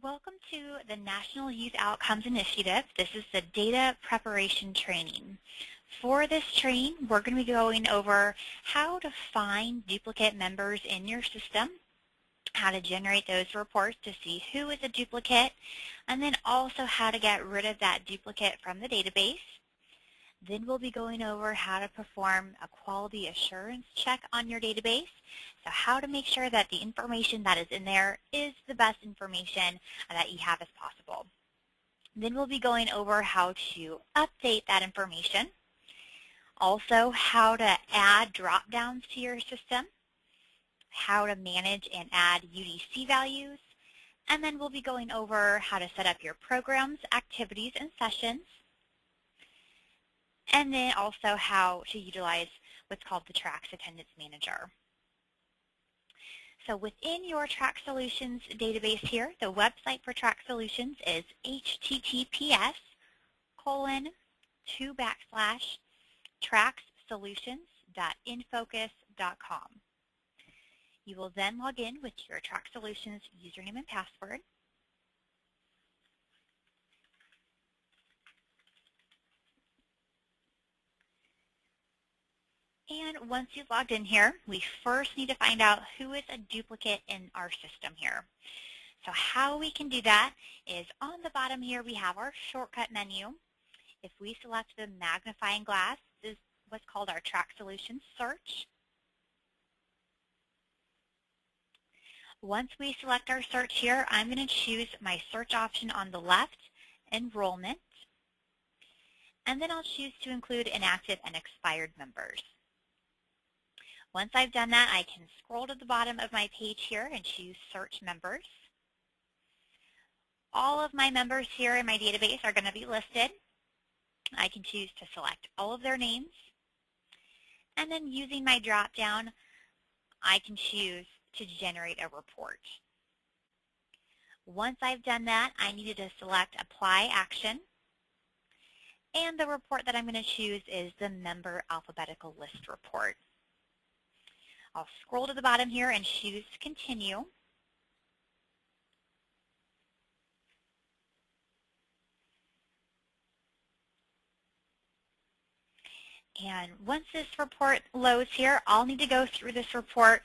Welcome to the National Youth Outcomes Initiative. This is the data preparation training. For this training, we're going to be going over how to find duplicate members in your system, how to generate those reports to see who is a duplicate, and then also how to get rid of that duplicate from the database. Then we'll be going over how to perform a quality assurance check on your database. So how to make sure that the information that is in there is the best information that you have as possible. Then we'll be going over how to update that information. Also, how to add drop-downs to your system, how to manage and add UDC values, and then we'll be going over how to set up your programs, activities, and sessions, and then also how to utilize what's called the Tracks Attendance Manager. So within your Track Solutions database here, the website for Track Solutions is https://trackssolutions.nfocus.com. You will then log in with your Track Solutions username and password. And once you've logged in here, we first need to find out who is a duplicate in our system here. So how we can do that is on the bottom here we have our shortcut menu. If we select the magnifying glass, this is what's called our Track Solutions search. Once we select our search here, I'm going to choose my search option on the left, enrollment, and then I'll choose to include inactive and expired members. Once I've done that, I can scroll to the bottom of my page here and choose Search Members. All of my members here in my database are going to be listed. I can choose to select all of their names. And then using my drop-down, I can choose to generate a report. Once I've done that, I needed to select Apply Action. And the report that I'm going to choose is the Member Alphabetical List report. I'll scroll to the bottom here and choose Continue. And once this report loads here, I'll need to go through this report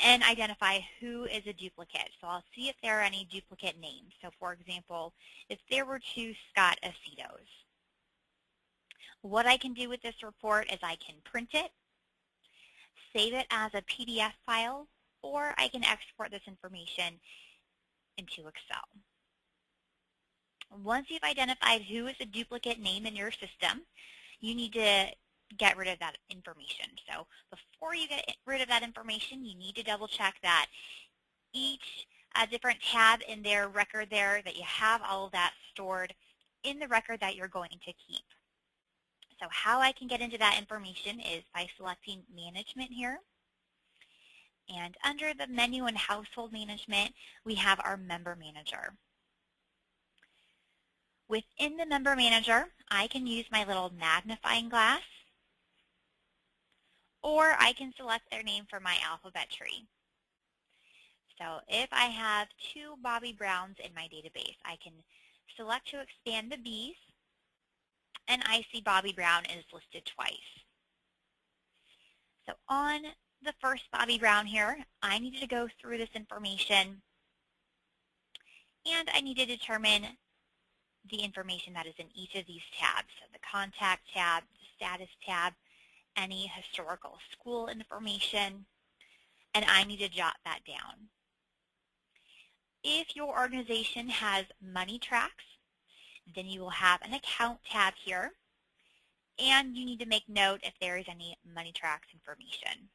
and identify who is a duplicate. So I'll see if there are any duplicate names. So for example, if there were two Scott Acetos. What I can do with this report is I can print it, save it as a PDF file, or I can export this information into Excel. Once you've identified who is a duplicate name in your system, you need to get rid of that information. So before you get rid of that information, you need to double check that each different tab in their record there, that you have all of that stored in the record that you're going to keep. So how I can get into that information is by selecting Management here. And under the Menu and Household Management, we have our Member Manager. Within the Member Manager, I can use my little magnifying glass, or I can select their name from my alphabet tree. So if I have two Bobby Browns in my database, I can select to expand the Bs, and I see Bobby Brown is listed twice. So on the first Bobby Brown here, I needed to go through this information, and I need to determine the information that is in each of these tabs. So the Contact tab, the Status tab, any historical school information, and I need to jot that down. If your organization has money tracks, then you will have an Account tab here, and you need to make note if there is any money tracks information.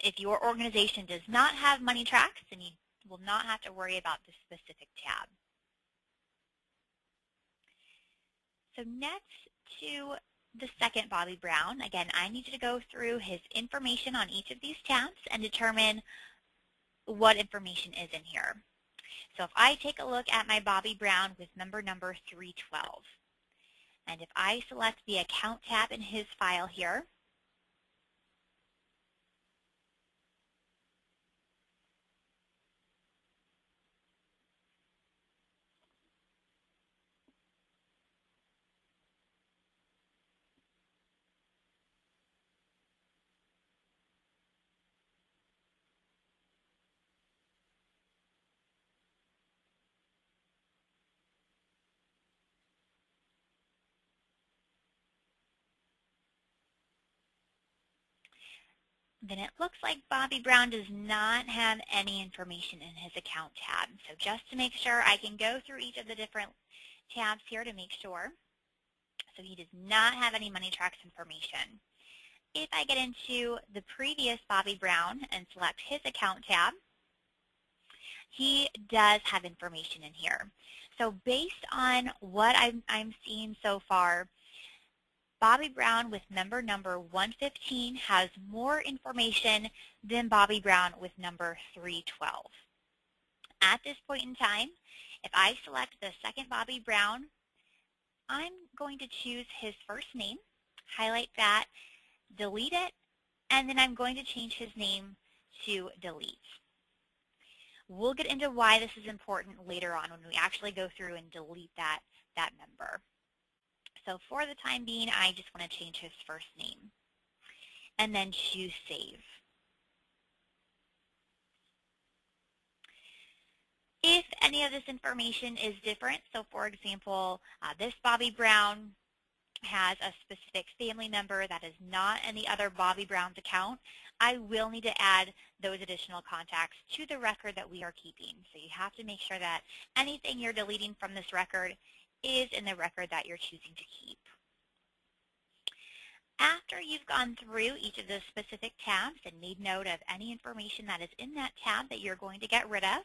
If your organization does not have money tracks, then you will not have to worry about this specific tab. So next to the second Bobby Brown, again, I need to go through his information on each of these tabs and determine what information is in here. So if I take a look at my Bobby Brown with member number 312, and if I select the Account tab in his file here, then it looks like Bobby Brown does not have any information in his account tab. So just to make sure, I can go through each of the different tabs here to make sure. So he does not have any money tracks information. If I get into the previous Bobby Brown and select his account tab, he does have information in here. So based on what I'm seeing so far, Bobby Brown with member number 115 has more information than Bobby Brown with number 312. At this point in time, if I select the second Bobby Brown, I'm going to choose his first name, highlight that, delete it, and then I'm going to change his name to delete. We'll get into why this is important later on when we actually go through and delete that member. So for the time being, I just want to change his first name and then choose Save. If any of this information is different, so for example, this Bobby Brown has a specific family member that is not in the other Bobby Brown's account, I will need to add those additional contacts to the record that we are keeping. So you have to make sure that anything you're deleting from this record is in the record that you're choosing to keep. After you've gone through each of the specific tabs and made note of any information that is in that tab that you're going to get rid of,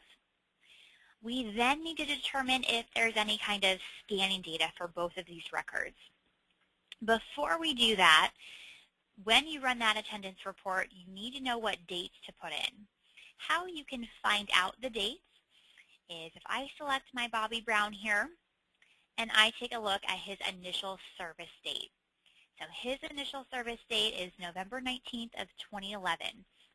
we then need to determine if there's any kind of scanning data for both of these records. Before we do that, when you run that attendance report, you need to know what dates to put in. How you can find out the dates is if I select my Bobby Brown here and I take a look at his initial service date. So his initial service date is November 19th of 2011.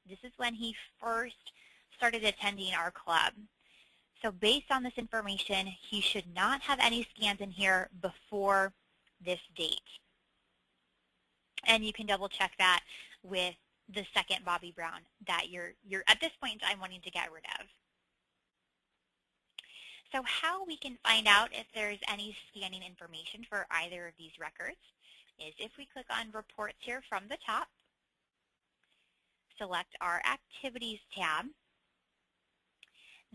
This is when he first started attending our club. So based on this information, he should not have any scans in here before this date. And you can double check that with the second Bobby Brown that you're at this point in time wanting to get rid of. So how we can find out if there's any scanning information for either of these records is if we click on Reports here from the top, select our Activities tab,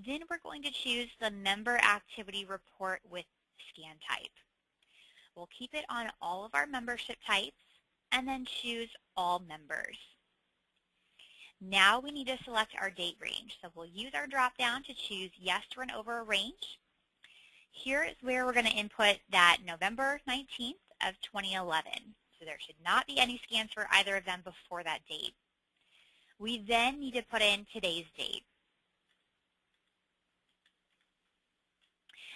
then we're going to choose the Member Activity Report with Scan Type. We'll keep it on all of our membership types and then choose All Members. Now we need to select our date range. So we'll use our drop-down to choose Yes to run over a range. Here is where we're going to input that November 19th of 2011. So there should not be any scans for either of them before that date. We then need to put in today's date.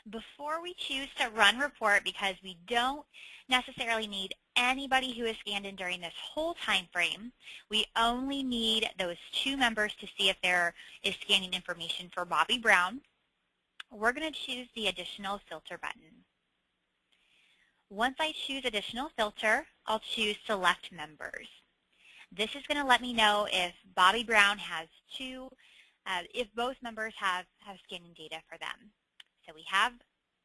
Before we choose to run report, because we don't necessarily need anybody who is scanned in during this whole time frame, we only need those two members to see if there is scanning information for Bobby Brown. We're going to choose the Additional Filter button. Once I choose Additional Filter, I'll choose Select Members. This is going to let me know if Bobby Brown has if both members have scanning data for them. So we have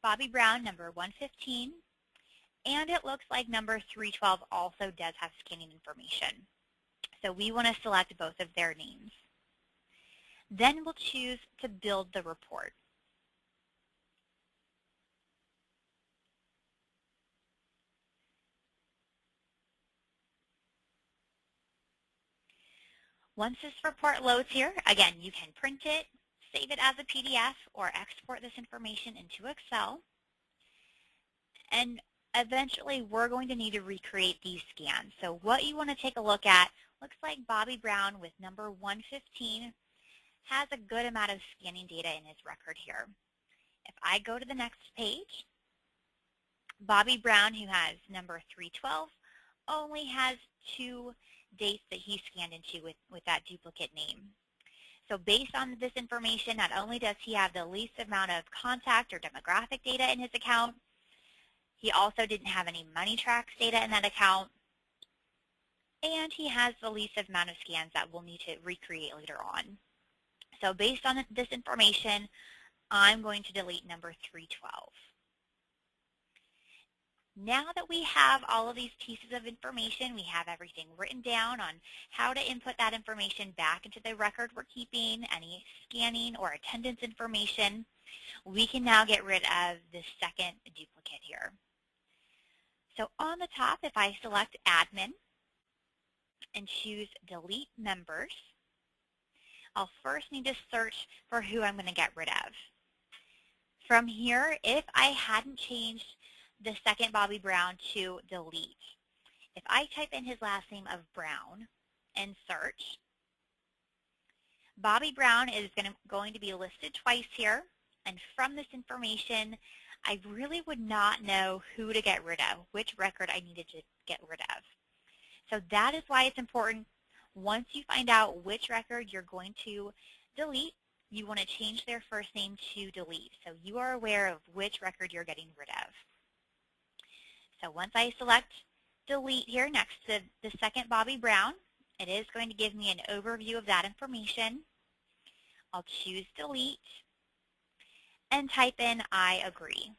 Bobby Brown, number 115, and it looks like number 312 also does have scanning information. So we want to select both of their names. Then we'll choose to build the report. Once this report loads here, again, you can print it, save it as a PDF, or export this information into Excel. And eventually, we're going to need to recreate these scans. So what you want to take a look at, looks like Bobby Brown with number 115 has a good amount of scanning data in his record here. If I go to the next page, Bobby Brown, who has number 312, only has 2 dates that he scanned into with that duplicate name. So based on this information, not only does he have the least amount of contact or demographic data in his account, he also didn't have any money tracks data in that account, and he has the least amount of scans that we'll need to recreate later on. So based on this information, I'm going to delete number 312. Now that we have all of these pieces of information, we have everything written down on how to input that information back into the record we're keeping, any scanning or attendance information, we can now get rid of the second duplicate here. So on the top, if I select Admin and choose Delete Members, I'll first need to search for who I'm going to get rid of. From here, if I hadn't changed the second Bobby Brown to delete, if I type in his last name of Brown and search, Bobby Brown is going to be listed twice here, and from this information, I really would not know who to get rid of, which record I needed to get rid of. So that is why it's important, once you find out which record you're going to delete, you want to change their first name to delete, so you are aware of which record you're getting rid of. So once I select delete here next to the second Bobby Brown, it is going to give me an overview of that information. I'll choose delete and type in I agree.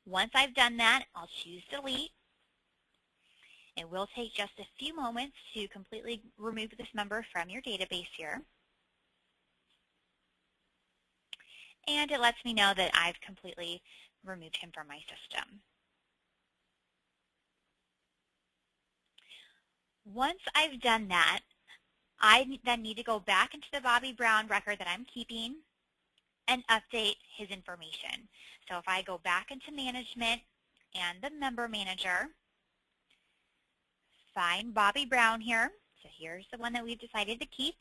Once I've done that, I'll choose delete. It will take just a few moments to completely remove this member from your database here. And it lets me know that I've completely removed him from my system. Once I've done that, I then need to go back into the Bobby Brown record that I'm keeping and update his information. So if I go back into Management and the Member Manager, find Bobby Brown here, so here's the one that we've decided to keep,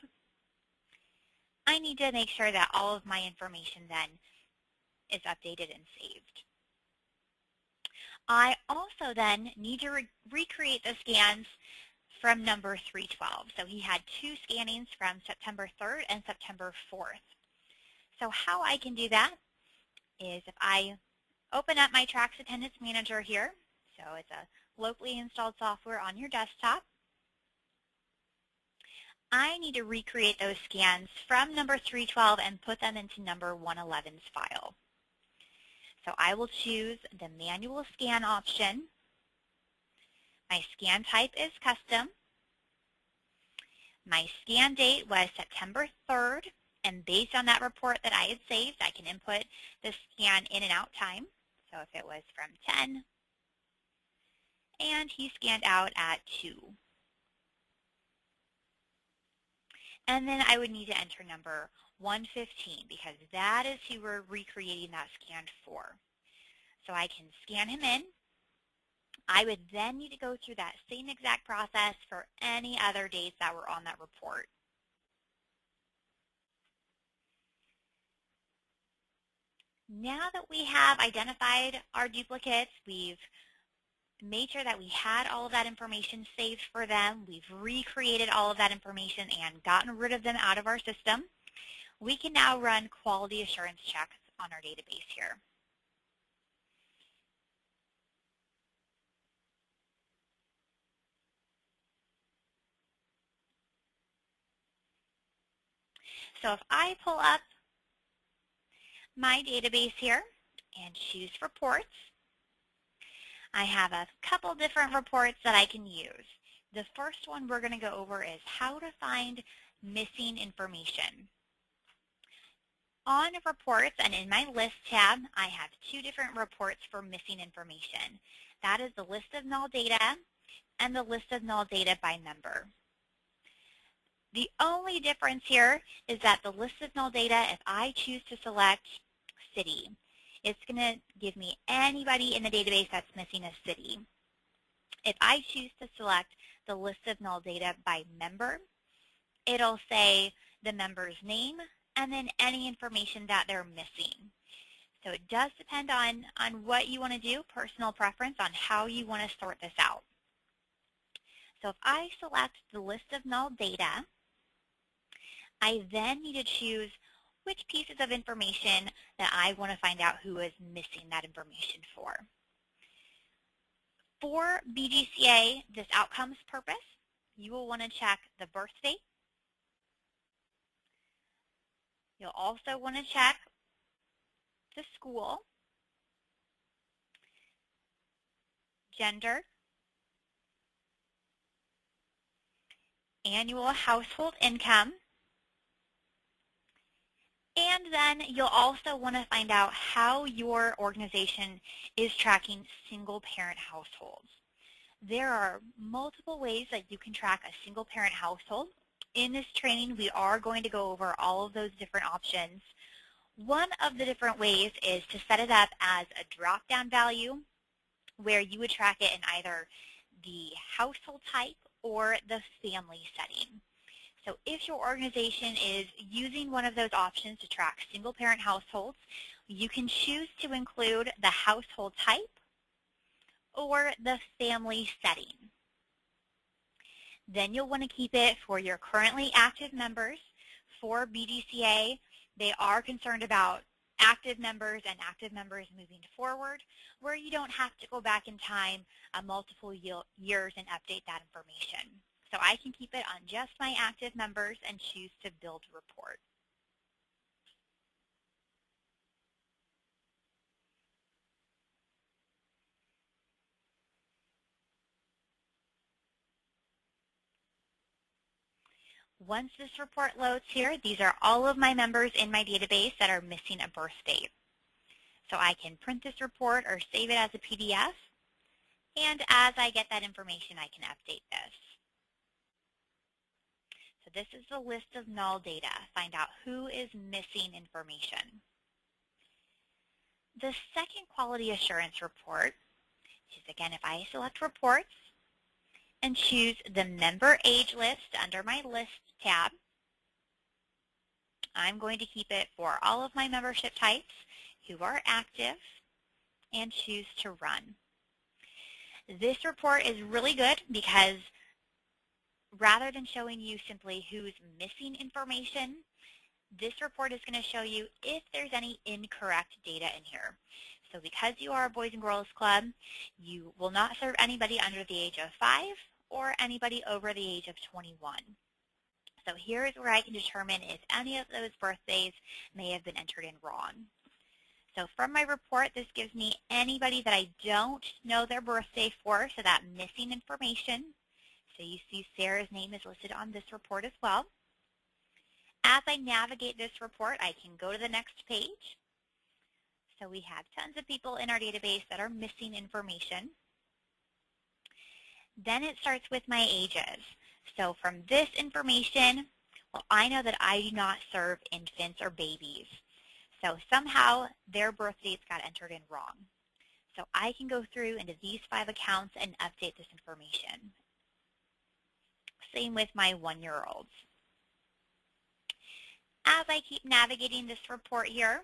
I need to make sure that all of my information then is updated and saved. I also then need to recreate the scans from number 312. So he had 2 scannings from September 3rd and September 4th. So how I can do that is if I open up my Tracks Attendance Manager here, so it's a locally installed software on your desktop, I need to recreate those scans from number 312 and put them into number 111's file. So I will choose the manual scan option. My scan type is custom. My scan date was September 3rd, and based on that report that I had saved, I can input the scan in and out time. So if it was from 10, and he scanned out at 2. And then I would need to enter number 115 because that is who we're recreating that scan for. So I can scan him in. I would then need to go through that same exact process for any other dates that were on that report. Now that we have identified our duplicates, we've made sure that we had all of that information saved for them, we've recreated all of that information and gotten rid of them out of our system, we can now run quality assurance checks on our database here. So if I pull up my database here and choose reports, I have a couple different reports that I can use. The first one we're going to go over is how to find missing information. On reports and in my list tab, I have 2 different reports for missing information. That is the list of null data and the list of null data by member. The only difference here is that the list of null data, if I choose to select city, it's going to give me anybody in the database that's missing a city. If I choose to select the list of null data by member, it'll say the member's name and then any information that they're missing. So it does depend on what you want to do, personal preference on how you want to sort this out. So if I select the list of null data, I then need to choose which pieces of information that I want to find out who is missing that information for. For BGCA, this outcomes purpose, you will want to check the birth date. You'll also want to check the school. gender, annual household income, and then you'll also want to find out how your organization is tracking single-parent households. There are multiple ways that you can track a single-parent household. In this training, we are going to go over all of those different options. One of the different ways is to set it up as a drop-down value where you would track it in either the household type or the family setting. So if your organization is using one of those options to track single-parent households, you can choose to include the household type or the family setting. Then you'll want to keep it for your currently active members. For BDCA, they are concerned about active members and active members moving forward, where you don't have to go back in time multiple years and update that information. So I can keep it on just my active members and choose to build a report. Once this report loads here, these are all of my members in my database that are missing a birth date. So I can print this report or save it as a PDF, and as I get that information, I can update this. So this is the list of null data. Find out who is missing information. The second quality assurance report is, again, if I select reports and choose the member age list under my list tab, I'm going to keep it for all of my membership types who are active and choose to run. This report is really good because rather than showing you simply who's missing information, this report is going to show you if there's any incorrect data in here. So because you are a Boys and Girls Club, you will not serve anybody under the age of 5 or anybody over the age of 21. So here is where I can determine if any of those birthdays may have been entered in wrong. So from my report, this gives me anybody that I don't know their birthday for, so that missing information. So you see Sarah's name is listed on this report as well. As I navigate this report, I can go to the next page. So we have tons of people in our database that are missing information. Then it starts with my ages. So from this information, well, I know that I do not serve infants or babies. So somehow their birth dates got entered in wrong. So I can go through into these 5 accounts and update this information. Same with my 1-year-olds. As I keep navigating this report here,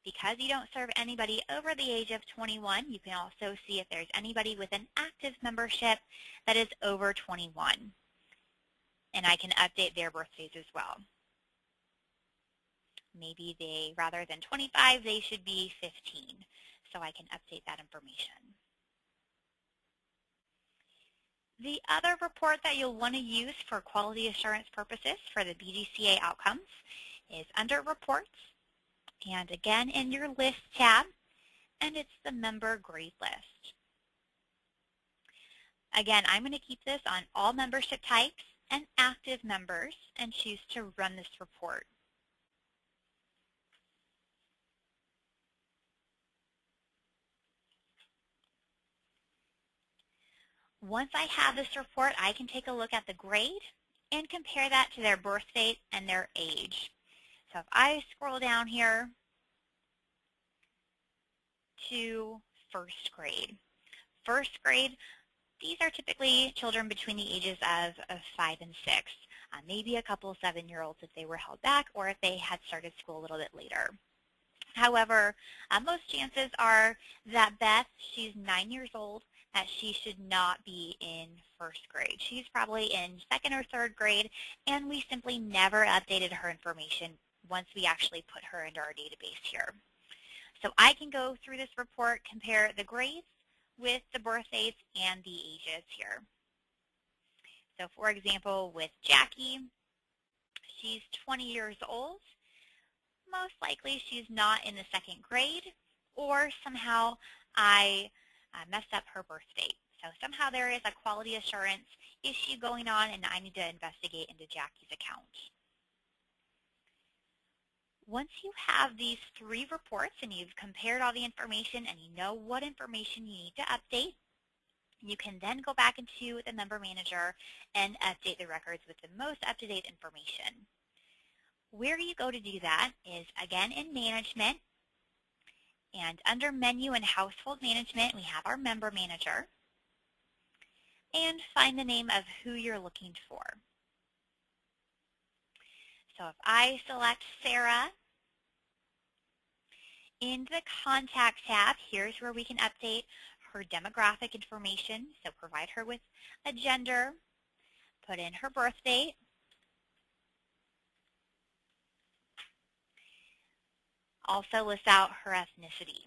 because you don't serve anybody over the age of 21, you can also see if there's anybody with an active membership that is over 21. And I can update their birthdays as well. Maybe they, rather than 25, they should be 15. So I can update that information. The other report that you'll want to use for quality assurance purposes for the BDCA outcomes is under Reports, and again in your List tab, and it's the member grade list. Again, I'm going to keep this on all membership types and active members and choose to run this report. Once I have this report, I can take a look at the grade and compare that to their birth date and their age. So if I scroll down here to first grade. First grade, these are typically children between the ages of 5 and 6, maybe a couple 7-year-olds if they were held back or if they had started school a little bit later. However, most chances are that Beth, she's 9 years old, that she should not be in first grade. She's probably in 2nd or 3rd grade, and we simply never updated her information once we actually put her into our database here. So I can go through this report, compare the grades with the birth dates and the ages here. So for example, with Jackie, she's 20 years old. Most likely she's not in the 2nd grade, or somehow I messed up her birth date. So somehow there is a quality assurance issue going on, and I need to investigate into Jackie's account. Once you have these 3 reports and you've compared all the information and you know what information you need to update, you can then go back into the Member Manager and update the records with the most up-to-date information. Where you go to do that is, again, in Management, and under Menu and Household Management, we have our Member Manager, and find the name of who you're looking for. So if I select Sarah, in the Contact tab, here's where we can update her demographic information, so provide her with a gender, put in her birth date, also list out her ethnicity.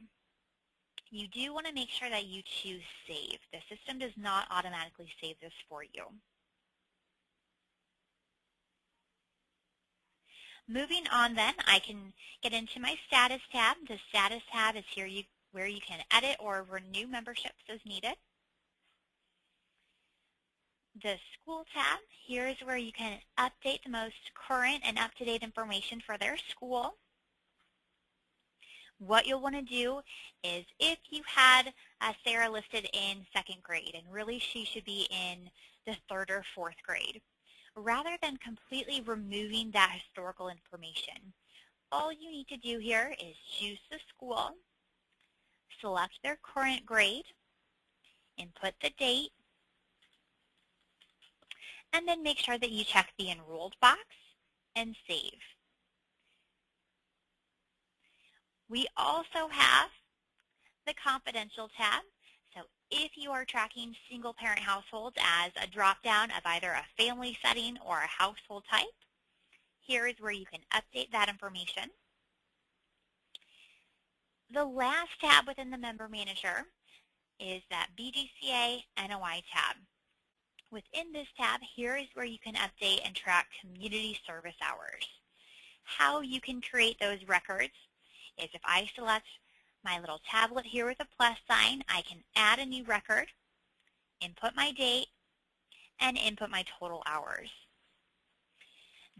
You do want to make sure that you choose Save. The system does not automatically save this for you. Moving on then, I can get into my Status tab. The Status tab is here where you can edit or renew memberships as needed. The School tab, here is where you can update the most current and up-to-date information for their school. What you'll want to do is, if you had Sarah listed in 2nd grade, and really she should be in the 3rd or 4th grade, rather than completely removing that historical information, all you need to do here is choose the school, select their current grade, input the date, and then make sure that you check the Enrolled box and save. We also have the Confidential tab. So if you are tracking single-parent households as a drop-down of either a family setting or a household type, here is where you can update that information. The last tab within the Member Manager is that BGCA NOI tab. Within this tab, here is where you can update and track community service hours. How you can create those records is, if I select my little tablet here with a plus sign, I can add a new record, input my date, and input my total hours.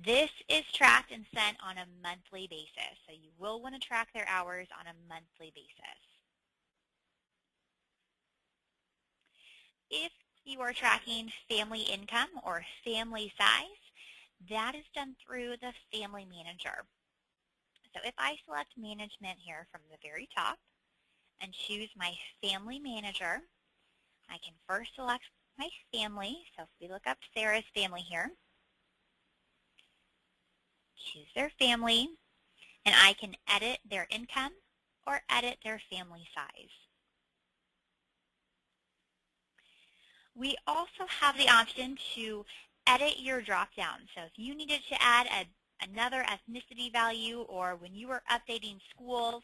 This is tracked and sent on a monthly basis, so you will want to track their hours on a monthly basis. If you are tracking family income or family size, that is done through the Family Manager. So if I select Management here from the very top and choose my Family Manager, I can first select my family. So if we look up Sarah's family here, choose their family, and I can edit their income or edit their family size. We also have the option to edit your drop-down. So if you needed to add another ethnicity value, or when you were updating schools,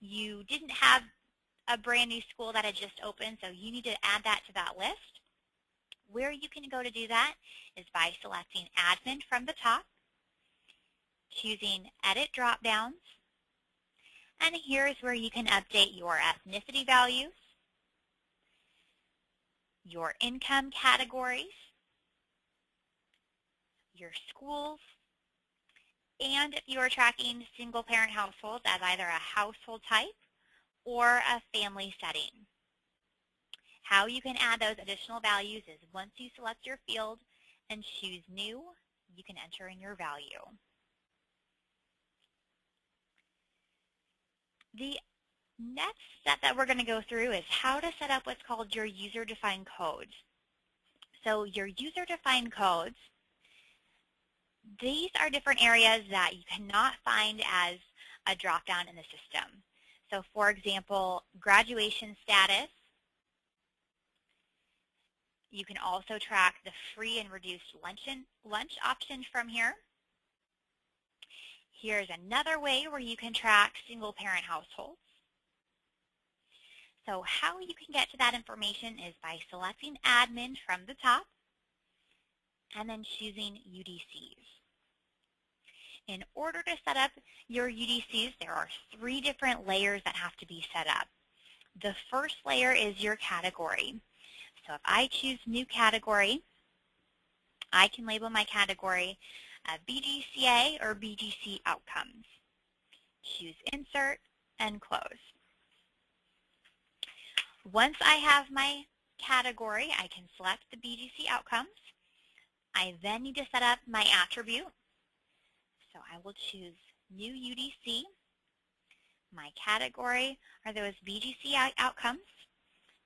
you didn't have a brand new school that had just opened, so you need to add that to that list. Where you can go to do that is by selecting Admin from the top, choosing Edit drop-downs, and here is where you can update your ethnicity values, your income categories, your schools, and if you are tracking single-parent households as either a household type or a family setting. How you can add those additional values is, once you select your field and choose New, you can enter in your value. The next step that we're going to go through is how to set up what's called your user-defined codes. So your user-defined codes, these are different areas that you cannot find as a drop-down in the system. So for example, graduation status. You can also track the free and reduced lunch option from here. Here's another way where you can track single-parent households. So how you can get to that information is by selecting Admin from the top and then choosing UDCs. In order to set up your UDCs, there are 3 different layers that have to be set up. The first layer is your category. So if I choose New Category, I can label my category BGCA or BGC Outcomes. Choose Insert and Close. Once I have my category, I can select the BGC Outcomes. I then need to set up my attribute. So I will choose New UDC. My category are those BGC Outcomes.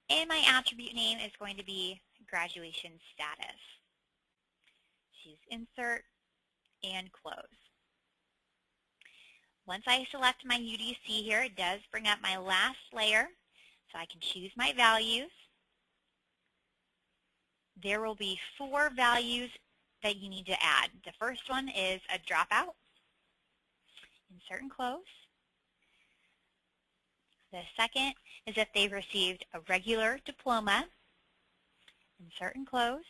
And my attribute name is going to be Graduation Status. Choose Insert and Close. Once I select my UDC here, it does bring up my last layer, so I can choose my values. There will be 4 values that you need to add. The first one is a dropout. Insert and Close. The second is if they've received a regular diploma. Insert and Close.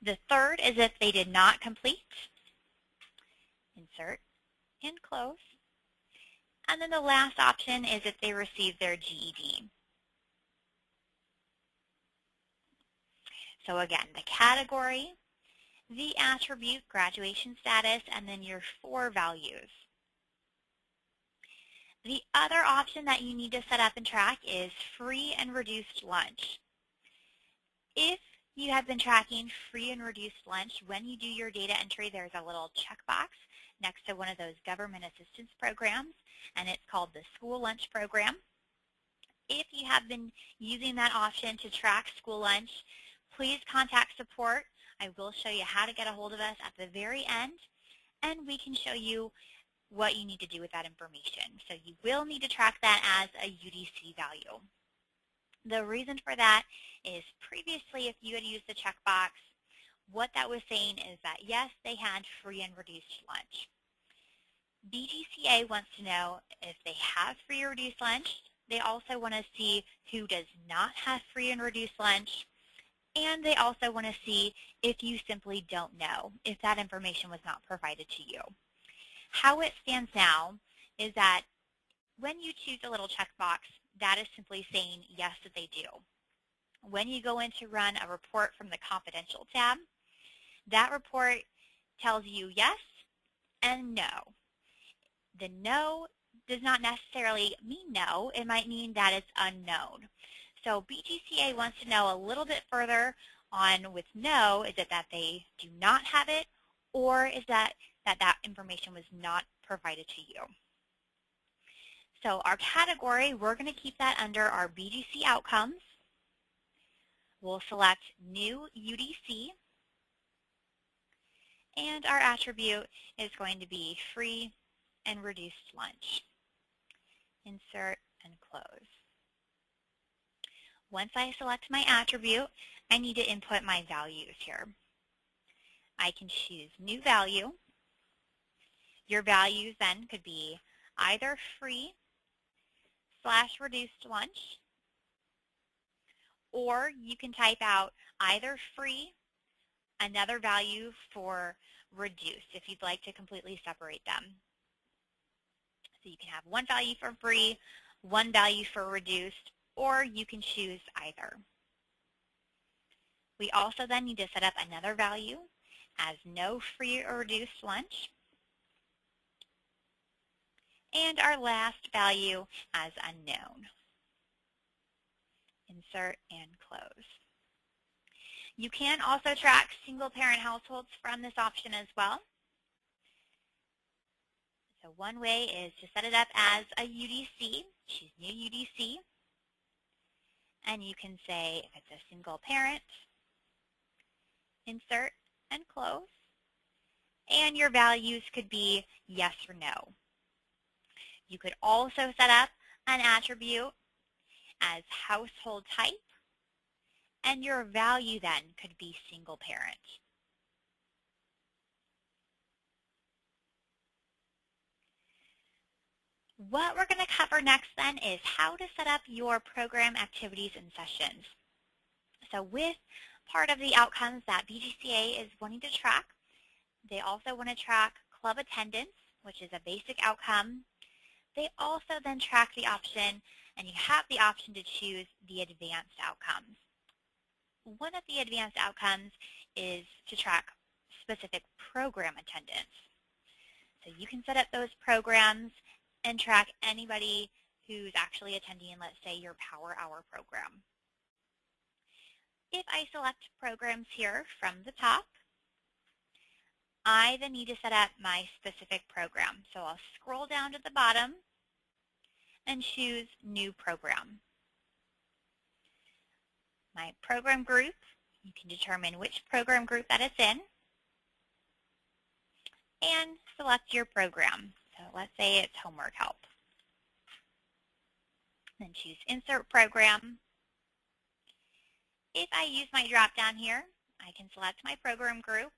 The third is if they did not complete. Insert and Close. And then the last option is if they received their GED. So again, the category, the attribute, graduation status, and then your 4 values. The other option that you need to set up and track is free and reduced lunch. If you have been tracking free and reduced lunch, when you do your data entry, there's a little checkbox next to one of those government assistance programs, and it's called the School Lunch Program. If you have been using that option to track school lunch, please contact support. I will show you how to get a hold of us at the very end, and we can show you what you need to do with that information. So you will need to track that as a UDC value. The reason for that is previously if you had used the checkbox, what that was saying is that yes, they had free and reduced lunch. BGCA wants to know if they have free or reduced lunch. They also want to see who does not have free and reduced lunch. And they also want to see if you simply don't know, if that information was not provided to you. How it stands now is that when you choose a little checkbox, that is simply saying yes that they do. When you go in to run a report from the Confidential tab, that report tells you yes and no. The no does not necessarily mean no. It might mean that it's unknown. So BGCA wants to know a little bit further on with no, is it that they do not have it, or is that information was not provided to you. So our category, we're going to keep that under our BGC outcomes. We'll select New UDC, and our attribute is going to be free and reduced lunch. Insert and Close. Once I select my attribute, I need to input my values here. I can choose New Value. Your values then could be either free/reduced lunch, or you can type out either free, another value for reduced if you'd like to completely separate them. So you can have one value for free, one value for reduced, or you can choose either. We also then need to set up another value as no free or reduced lunch, and our last value as unknown. Insert and Close. You can also track single-parent households from this option as well. So one way is to set it up as a UDC, choose New UDC, and you can say if it's a single parent, Insert and Close, and your values could be yes or no. You could also set up an attribute as household type, and your value then could be single parent. What we're going to cover next then is how to set up your program activities and sessions. So with part of the outcomes that BGCA is wanting to track, they also want to track club attendance, which is a basic outcome. They also then track the option and you have the option to choose the advanced outcomes. One of the advanced outcomes is to track specific program attendance. So you can set up those programs and track anybody who's actually attending, let's say, your Power Hour program. If I select programs here from the top, I then need to set up my specific program. So I'll scroll down to the bottom and choose New Program. My program group, you can determine which program group that it's in, and select your program. So let's say it's Homework Help. Then choose Insert Program. If I use my drop-down here, I can select my program group,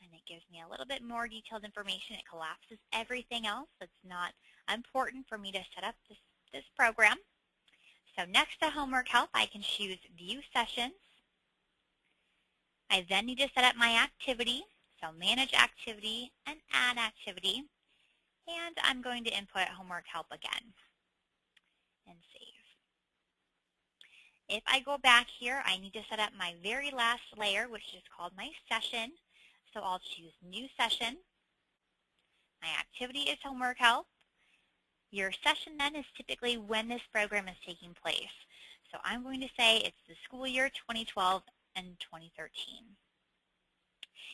and it gives me a little bit more detailed information. It collapses everything else that's not important for me to set up this program. So next to Homework Help, I can choose View Sessions. I then need to set up my activity, so Manage Activity and Add Activity, and I'm going to input Homework Help again and save. If I go back here, I need to set up my very last layer, which is called my session. So I'll choose New Session. My activity is Homework Help. Your session then is typically when this program is taking place. So I'm going to say it's the school year 2012 and 2013.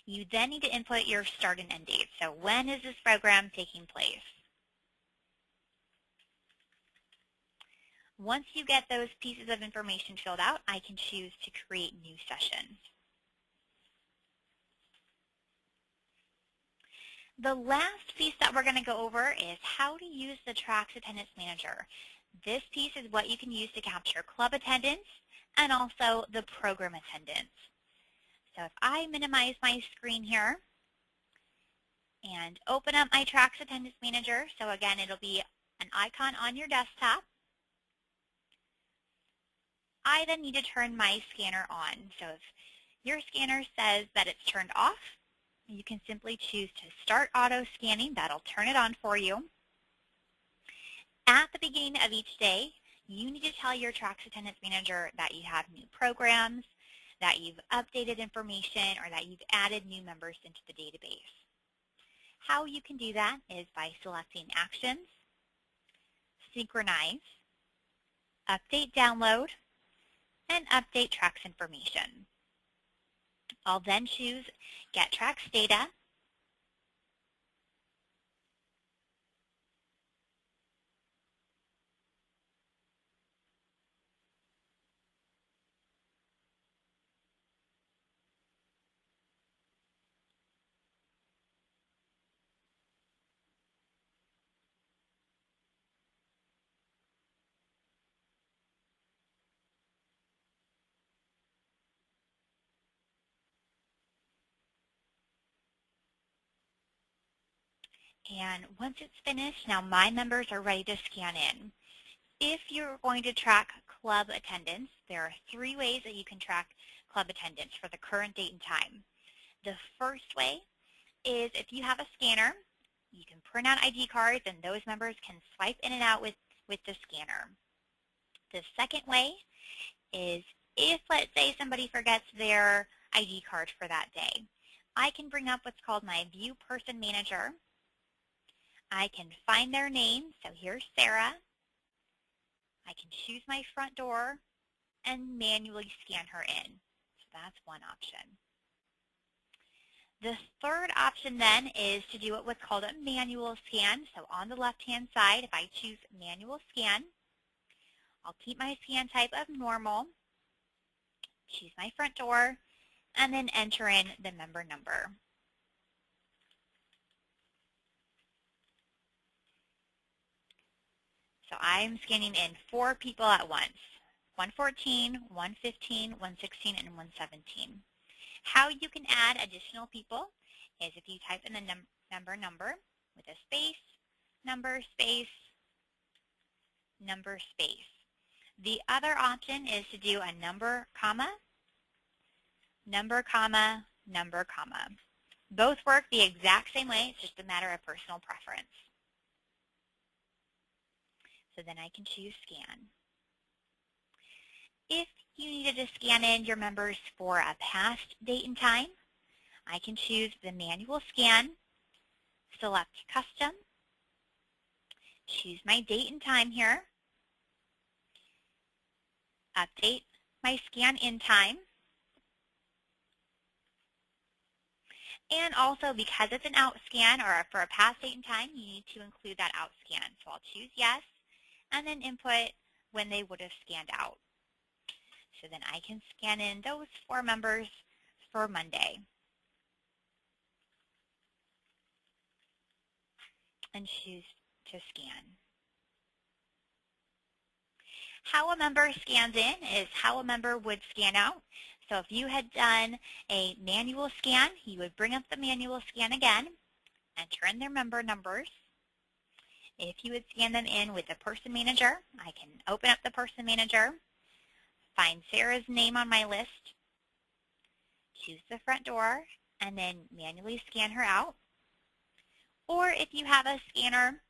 You then need to input your start and end date. So when is this program taking place? Once you get those pieces of information filled out, I can choose to create new sessions. The last piece that we're going to go over is how to use the Tracks Attendance Manager. This piece is what you can use to capture club attendance and also the program attendance. So if I minimize my screen here and open up my Tracks Attendance Manager, so again, it'll be an icon on your desktop. I then need to turn my scanner on. So if your scanner says that it's turned off, you can simply choose to start auto scanning. That'll turn it on for you. At the beginning of each day, you need to tell your Tracks Attendance Manager that you have new programs, that you've updated information, or that you've added new members into the database. How you can do that is by selecting Actions, Synchronize, Update Download, and Update Tracks Information. I'll then choose Get Tracks Data. And once it's finished, now my members are ready to scan in. If you're going to track club attendance, there are 3 ways that you can track club attendance for the current date and time. The first way is if you have a scanner, you can print out ID cards and those members can swipe in and out with the scanner. The second way is if, let's say, somebody forgets their ID card for that day, I can bring up what's called my View Person Manager. I can find their name, so here's Sarah. I can choose my front door and manually scan her in. So that's one option. The third option then is to do what's called a manual scan. So on the left-hand side, if I choose manual scan, I'll keep my scan type of normal, choose my front door, and then enter in the member number. So I'm scanning in 4 people at once, 114, 115, 116, and 117. How you can add additional people is if you type in the member number with a space, number space, number space. The other option is to do a number, comma, number, comma, number, comma. Both work the exact same way. It's just a matter of personal preference. So then I can choose Scan. If you needed to scan in your members for a past date and time, I can choose the manual scan, select Custom, choose my date and time here, update my scan in time, and also because it's an out scan or for a past date and time, you need to include that out scan. So I'll choose yes, and then input when they would have scanned out. So then I can scan in those 4 members for Monday. And choose to scan. How a member scans in is how a member would scan out. So if you had done a manual scan, you would bring up the manual scan again, enter in their member numbers. If you would scan them in with the person manager, I can open up the person manager, find Sarah's name on my list, choose the front door, and then manually scan her out. Or if you have a scanner,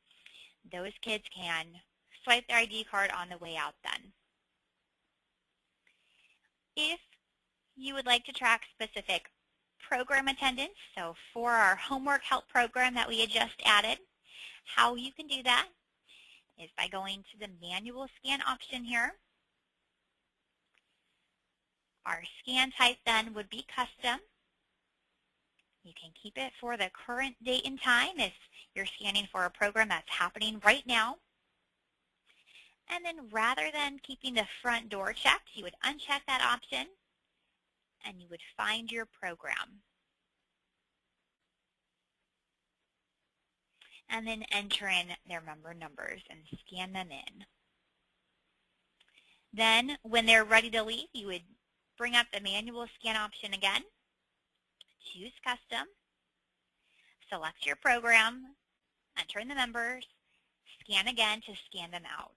those kids can swipe their ID card on the way out then. If you would like to track specific program attendance, so for our homework help program that we had just added, how you can do that is by going to the manual scan option here. Our scan type then would be custom. You can keep it for the current date and time if you're scanning for a program that's happening right now. And then rather than keeping the front door checked, you would uncheck that option and you would find your program. And then enter in their member numbers and scan them in. Then when they're ready to leave, you would bring up the manual scan option again, choose custom, select your program, enter in the members, scan again to scan them out.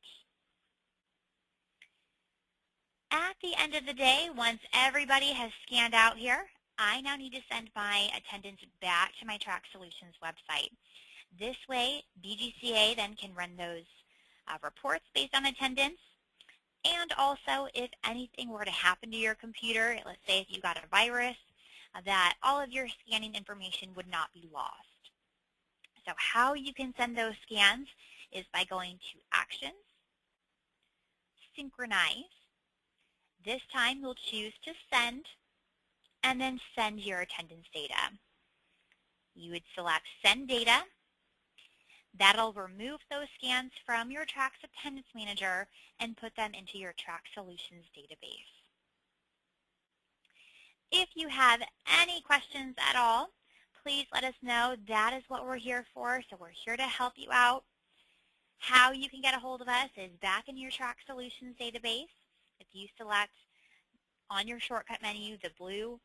At the end of the day, once everybody has scanned out here, I now need to send my attendance back to my Track Solutions website. This way, BGCA then can run those reports based on attendance. And also, if anything were to happen to your computer, let's say if you got a virus, that all of your scanning information would not be lost. So how you can send those scans is by going to Actions, Synchronize. This time you'll choose to send, and then send your attendance data. You would select Send Data. That'll remove those scans from your Track's Attendance Manager and put them into your Track Solutions database. If you have any questions at all, please let us know. That is what we're here for, so we're here to help you out. How you can get a hold of us is back in your Track Solutions database. If you select on your shortcut menu the blue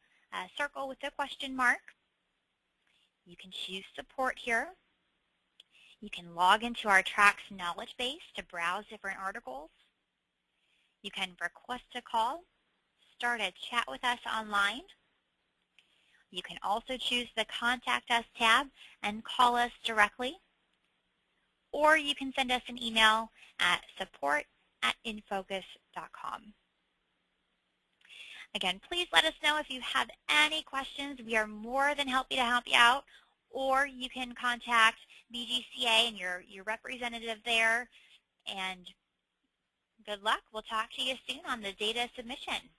circle with the question mark, you can choose Support here. You can log into our Track's knowledge base to browse different articles. You can request a call, start a chat with us online. You can also choose the Contact Us tab and call us directly. Or you can send us an email at support@nfocus.com. Again, please let us know if you have any questions. We are more than happy to help you out. Or you can contact BGCA and your representative there. And good luck. We'll talk to you soon on the data submission.